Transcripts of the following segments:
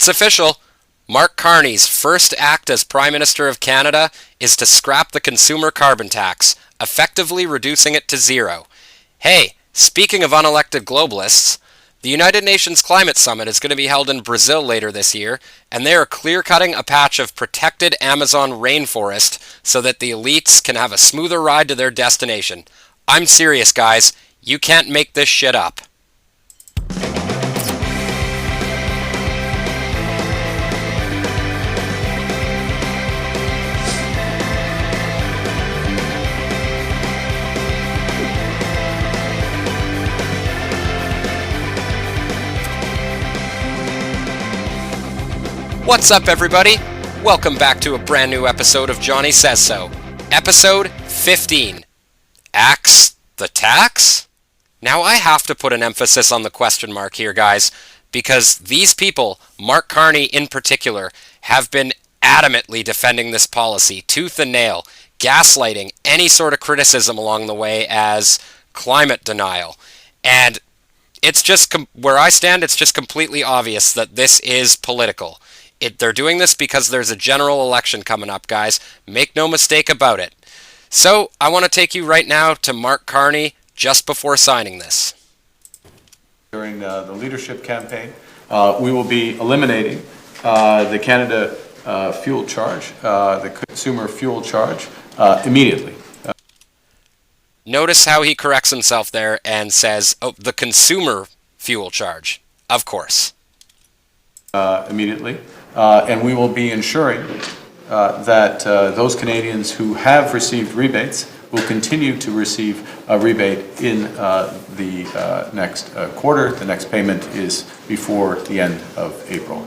It's official. Mark Carney's first act as Prime Minister of Canada is to scrap the consumer carbon tax, effectively reducing it to zero. Hey, speaking of unelected globalists, the United Nations Climate Summit is going to be held in Brazil later this year, and they are clear-cutting a patch of protected Amazon rainforest so that the elites can have a smoother ride to their destination. I'm serious, guys. You can't make this shit up. What's up, everybody? Welcome back to a brand new episode of Johnny Says So. Episode 15. Axe the tax? Now I have to put an emphasis on the question mark here, guys, because these people, Mark Carney in particular, have been adamantly defending this policy, tooth and nail, gaslighting any sort of criticism along the way as climate denial. And it's just, where I stand, it's just completely obvious that this is political. They're doing this because there's a general election coming up, guys. Make no mistake about it. So, I want to take you right now to Mark Carney just before signing this. During the leadership campaign, we will be eliminating the Canada fuel charge, the consumer fuel charge, immediately. Notice how he corrects himself there and says, oh, the consumer fuel charge. Of course. Immediately. And we will be ensuring that those Canadians who have received rebates will continue to receive a rebate in the next quarter. The next payment is before the end of April.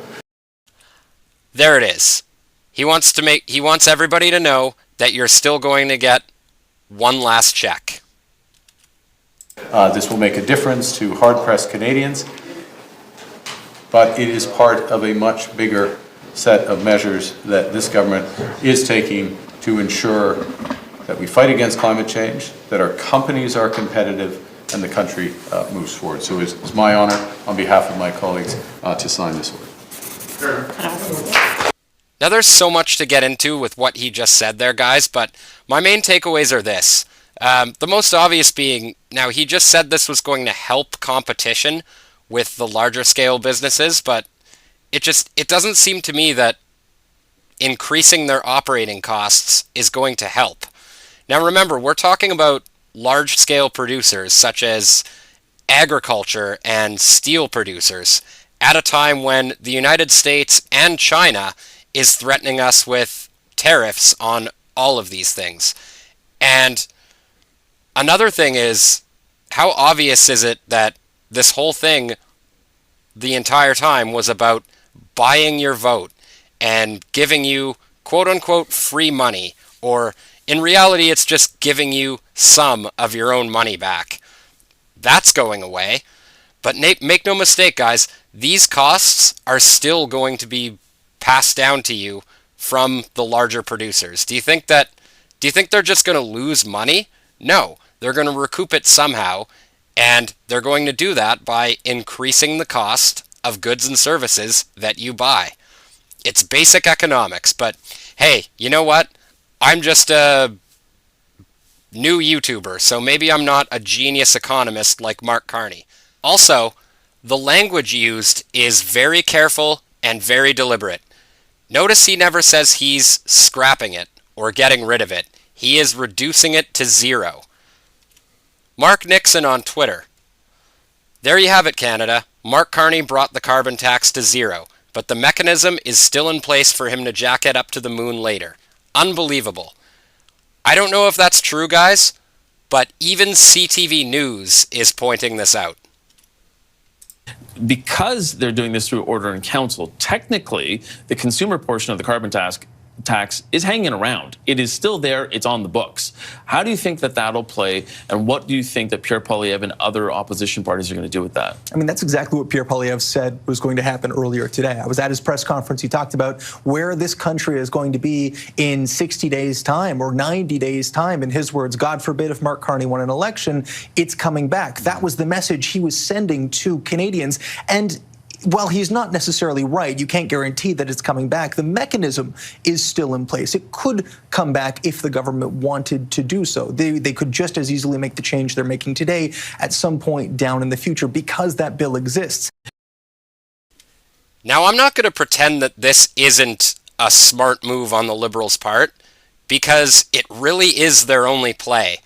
There it is. He wants everybody to know that you're still going to get one last check. This will make a difference to hard-pressed Canadians, but it is part of a much bigger set of measures that this government is taking to ensure that we fight against climate change, that our companies are competitive, and the country moves forward. So it's my honor, on behalf of my colleagues, to sign this order. Now there's so much to get into with what he just said there, guys, but my main takeaways are this. The most obvious being, now he just said this was going to help competition with the larger scale businesses, but it doesn't seem to me that increasing their operating costs is going to help. Now remember, we're talking about large scale producers such as agriculture and steel producers at a time when the United States and China is threatening us with tariffs on all of these things. And another thing is, how obvious is it that this whole thing the entire time was about buying your vote and giving you quote-unquote free money, or in reality it's just giving you some of your own money back. That's going away. But make no mistake, guys, these costs are still going to be passed down to you from the larger producers. Do you think they're just going to lose money? No, they're going to recoup it somehow. And they're going to do that by increasing the cost of goods and services that you buy. It's basic economics, but hey, you know what? I'm just a new YouTuber, so maybe I'm not a genius economist like Mark Carney. Also, the language used is very careful and very deliberate. Notice he never says he's scrapping it or getting rid of it. He is reducing it to zero. Mark Nixon on Twitter. There you have it, Canada. Mark Carney brought the carbon tax to zero, but the mechanism is still in place for him to jack it up to the moon later. Unbelievable. I don't know if that's true, guys, but even CTV News is pointing this out. Because they're doing this through order in council, technically, the consumer portion of the carbon tax is hanging around. It is still there. It's on the books. How do you think that that'll play, and what do you think that Pierre Poilievre and other opposition parties are going to do with that? I mean, that's exactly what Pierre Poilievre said was going to happen earlier today. I was at his press conference. He talked about where this country is going to be in 60 days' time or 90 days' time. In his words, God forbid if Mark Carney won an election, it's coming back. That was the message he was sending to Canadians. And while he's not necessarily right, you can't guarantee that it's coming back. The mechanism is still in place. It could come back if the government wanted to do so. They could just as easily make the change they're making today at some point down in the future because that bill exists. Now, I'm not going to pretend that this isn't a smart move on the Liberals' part, because it really is their only play.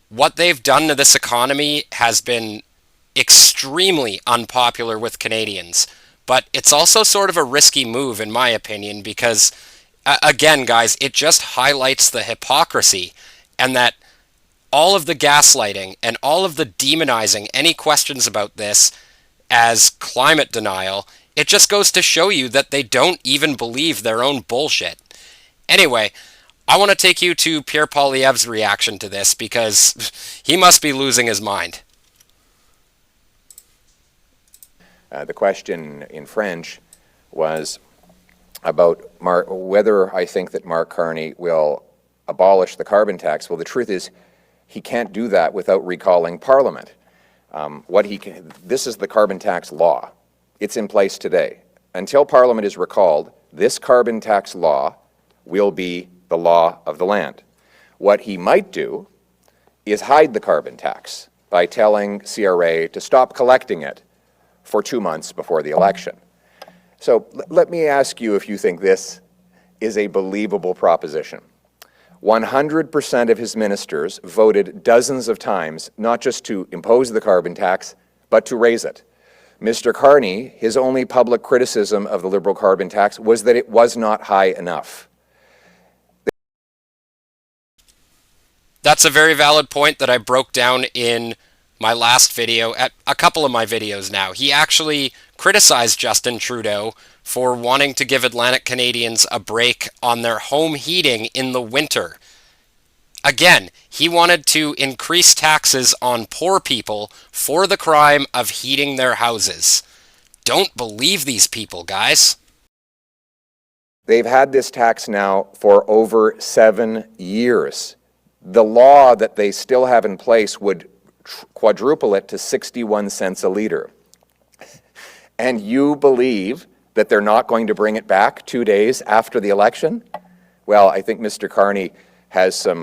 What they've done to this economy has been extremely unpopular with Canadians, but it's also sort of a risky move, in my opinion, because, again, guys, it just highlights the hypocrisy, and that all of the gaslighting and all of the demonizing any questions about this as climate denial, it just goes to show you that they don't even believe their own bullshit. Anyway, I want to take you to Pierre Poilievre's reaction to this, because he must be losing his mind. The question in French was about whether I think that Mark Carney will abolish the carbon tax. Well, the truth is he can't do that without recalling Parliament. This is the carbon tax law. It's in place today. Until Parliament is recalled, this carbon tax law will be the law of the land. What he might do is hide the carbon tax by telling CRA to stop collecting it for 2 months before the election. So let me ask you if you think this is a believable proposition. 100% of his ministers voted dozens of times not just to impose the carbon tax, but to raise it. Mr. Carney, his only public criticism of the Liberal carbon tax was that it was not high enough. That's a very valid point that I broke down in my last video, at a couple of my videos now. He actually criticized Justin Trudeau for wanting to give Atlantic Canadians a break on their home heating in the winter. Again, he wanted to increase taxes on poor people for the crime of heating their houses. Don't believe these people, guys. They've had this tax now for over 7 years. The law that they still have in place would quadruple it to 61 cents a litre. And you believe that they're not going to bring it back 2 days after the election? Well, I think Mr. Carney has some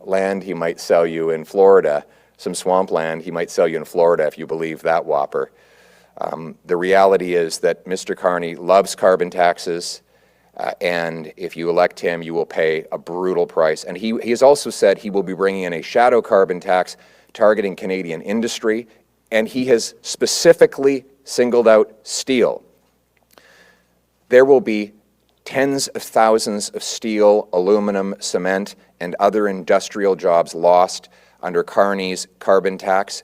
land he might sell you in Florida, some swampland he might sell you in Florida if you believe that whopper. The reality is that Mr. Carney loves carbon taxes, and if you elect him, you will pay a brutal price. And he has also said he will be bringing in a shadow carbon tax targeting Canadian industry, and he has specifically singled out steel. There will be tens of thousands of steel, aluminum, cement, and other industrial jobs lost under Carney's carbon tax.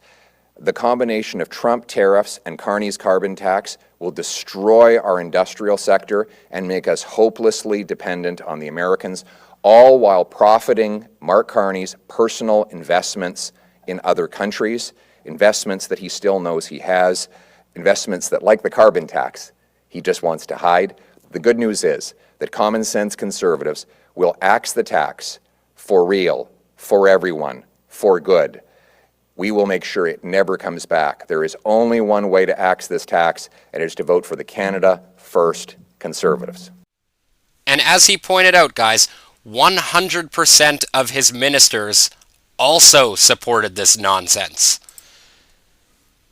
The combination of Trump tariffs and Carney's carbon tax will destroy our industrial sector and make us hopelessly dependent on the Americans, all while profiting Mark Carney's personal investments in other countries, investments that he still knows he has, investments that, like the carbon tax, he just wants to hide. The good news is that common sense conservatives will axe the tax for real, for everyone, for good. We will make sure it never comes back. There is only one way to axe this tax, and it is to vote for the Canada First Conservatives. And as he pointed out, guys, 100% of his ministers also supported this nonsense.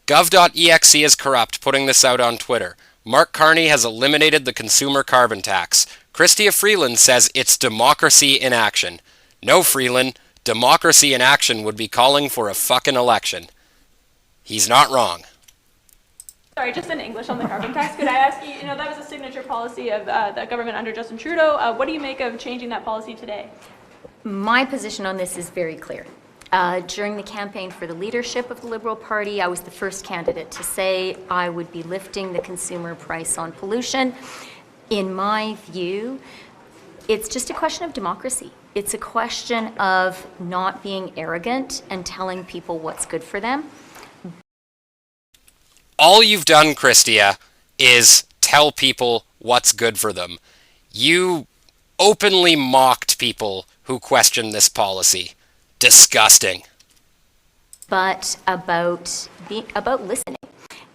Gov.exe is corrupt, putting this out on Twitter. Mark Carney has eliminated the consumer carbon tax. Chrystia Freeland says it's democracy in action. No, Freeland, democracy in action would be calling for a fucking election. He's not wrong. Sorry, just in English on the carbon tax, could I ask you, that was a signature policy of the government under Justin Trudeau. What do you make of changing that policy today? My position on this is very clear. During the campaign for the leadership of the Liberal Party, I was the first candidate to say I would be lifting the consumer price on pollution. In my view, it's just a question of democracy. It's a question of not being arrogant and telling people what's good for them. All you've done, Chrystia, is tell people what's good for them. You openly mocked people who questioned this policy. Disgusting. But about listening.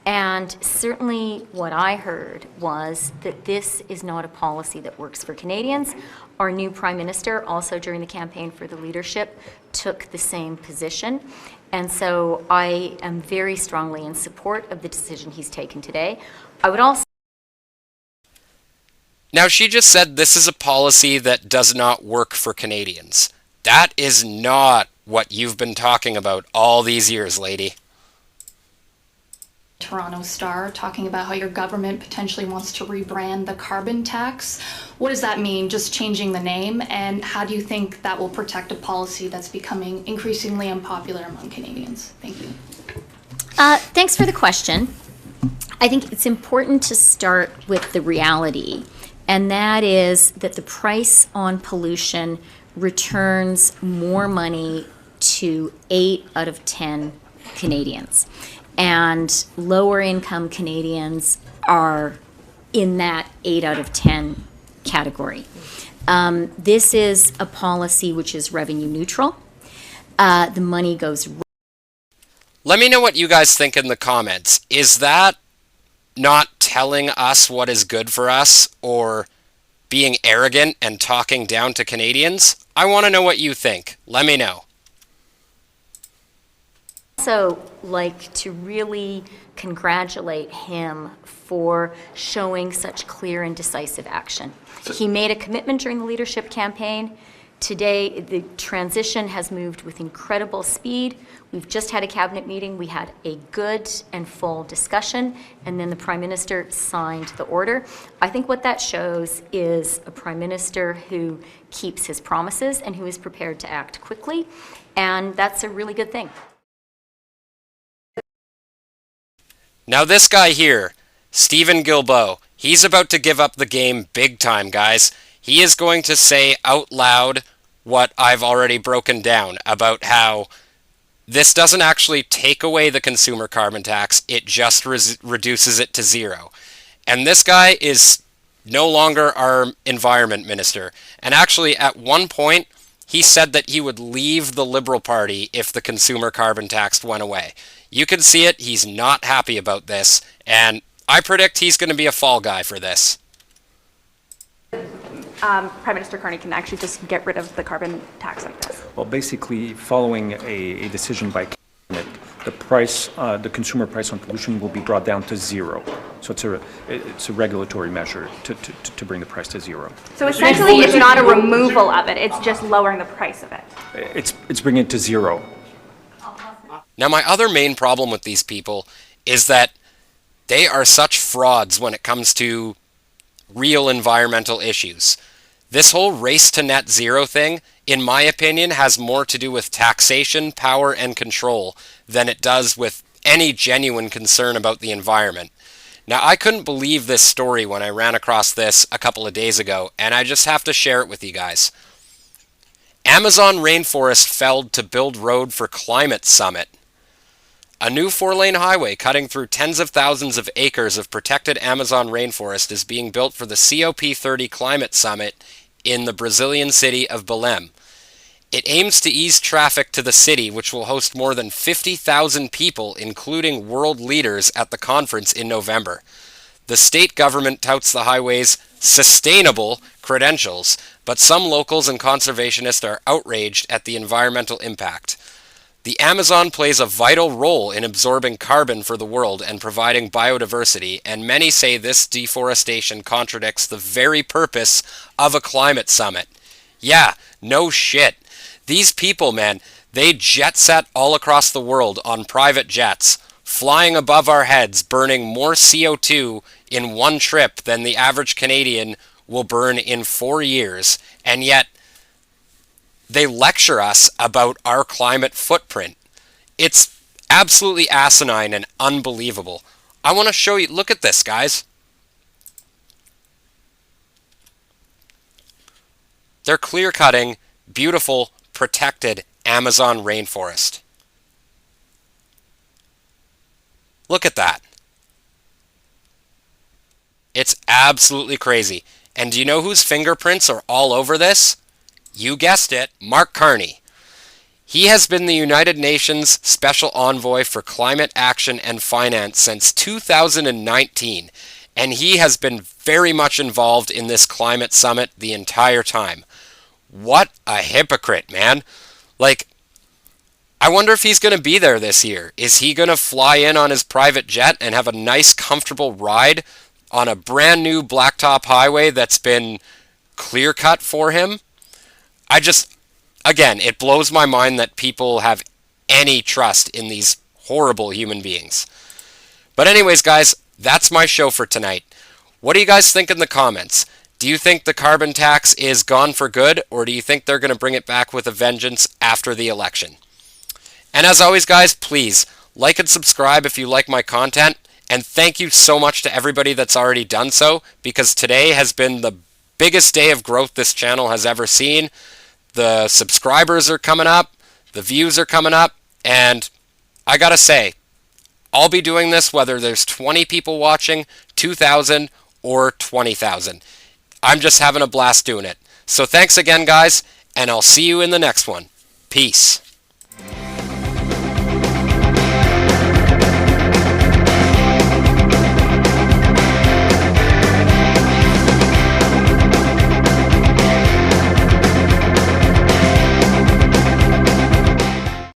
And certainly what I heard was that this is not a policy that works for Canadians. Our new Prime Minister, also during the campaign for the leadership, took the same position. And so I am very strongly in support of the decision he's taken today. I would also... Now, she just said this is a policy that does not work for Canadians. That is not what you've been talking about all these years, lady. Toronto Star talking about how your government potentially wants to rebrand the carbon tax. What does that mean, just changing the name? And how do you think that will protect a policy that's becoming increasingly unpopular among Canadians? Thank you. Thanks for the question. I think it's important to start with the reality, and that is that the price on pollution returns more money to 8 out of 10 Canadians. And lower income Canadians are in that 8 out of 10 category. This is a policy which is revenue neutral. The money goes... Let me know what you guys think in the comments. Is that not telling us what is good for us, or being arrogant and talking down to Canadians? I want to know what you think. Let me know. Also like to really congratulate him for showing such clear and decisive action. He made a commitment during the leadership campaign. Today, the transition has moved with incredible speed. We've just had a cabinet meeting. We had a good and full discussion, and then the Prime Minister signed the order. I think what that shows is a Prime Minister who keeps his promises and who is prepared to act quickly, and that's a really good thing. Now this guy here, Stephen Guilbeault, he's about to give up the game big time, guys. He is going to say out loud what I've already broken down about how this doesn't actually take away the consumer carbon tax, it just reduces it to zero. And this guy is no longer our environment minister. And actually, at one point, he said that he would leave the Liberal Party if the consumer carbon tax went away. You can see it, he's not happy about this, and I predict he's going to be a fall guy for this. Prime Minister Carney can actually just get rid of the carbon tax like this. Well, basically, following a decision by cabinet, the price, the consumer price on pollution will be brought down to zero. So it's a regulatory measure to bring the price to zero. So essentially, it's not a removal of it; it's just lowering the price of it. It's bringing it to zero. Now, my other main problem with these people is that they are such frauds when it comes to real environmental issues. This whole race to net zero thing, in my opinion, has more to do with taxation, power, and control than it does with any genuine concern about the environment. Now, I couldn't believe this story when I ran across this a couple of days ago, and I just have to share it with you guys. Amazon Rainforest felled to build road for climate summit. A new 4-lane highway cutting through tens of thousands of acres of protected Amazon rainforest is being built for the COP30 climate summit in the Brazilian city of Belém. It aims to ease traffic to the city, which will host more than 50,000 people, including world leaders, at the conference in November. The state government touts the highway's sustainable credentials, but some locals and conservationists are outraged at the environmental impact. The Amazon plays a vital role in absorbing carbon for the world and providing biodiversity, and many say this deforestation contradicts the very purpose of a climate summit. Yeah, no shit. These people, man, they jet set all across the world on private jets, flying above our heads, burning more CO2 in one trip than the average Canadian will burn in 4 years, and yet they lecture us about our climate footprint. It's absolutely asinine and unbelievable. I want to show you, look at this, guys. They're clear-cutting, beautiful, protected Amazon rainforest. Look at that. It's absolutely crazy. And do you know whose fingerprints are all over this? You guessed it, Mark Carney. He has been the United Nations Special Envoy for Climate Action and Finance since 2019, and he has been very much involved in this climate summit the entire time. What a hypocrite, man. Like, I wonder if he's going to be there this year. Is he going to fly in on his private jet and have a nice, comfortable ride on a brand new blacktop highway that's been clear-cut for him? Again, it blows my mind that people have any trust in these horrible human beings. But anyways, guys, that's my show for tonight. What do you guys think in the comments? Do you think the carbon tax is gone for good, or do you think they're going to bring it back with a vengeance after the election? And as always, guys, please like and subscribe if you like my content. And thank you so much to everybody that's already done so, because today has been the biggest day of growth this channel has ever seen. The subscribers are coming up, the views are coming up, and I gotta say, I'll be doing this whether there's 20 people watching, 2,000, or 20,000. I'm just having a blast doing it. So thanks again, guys, and I'll see you in the next one. Peace.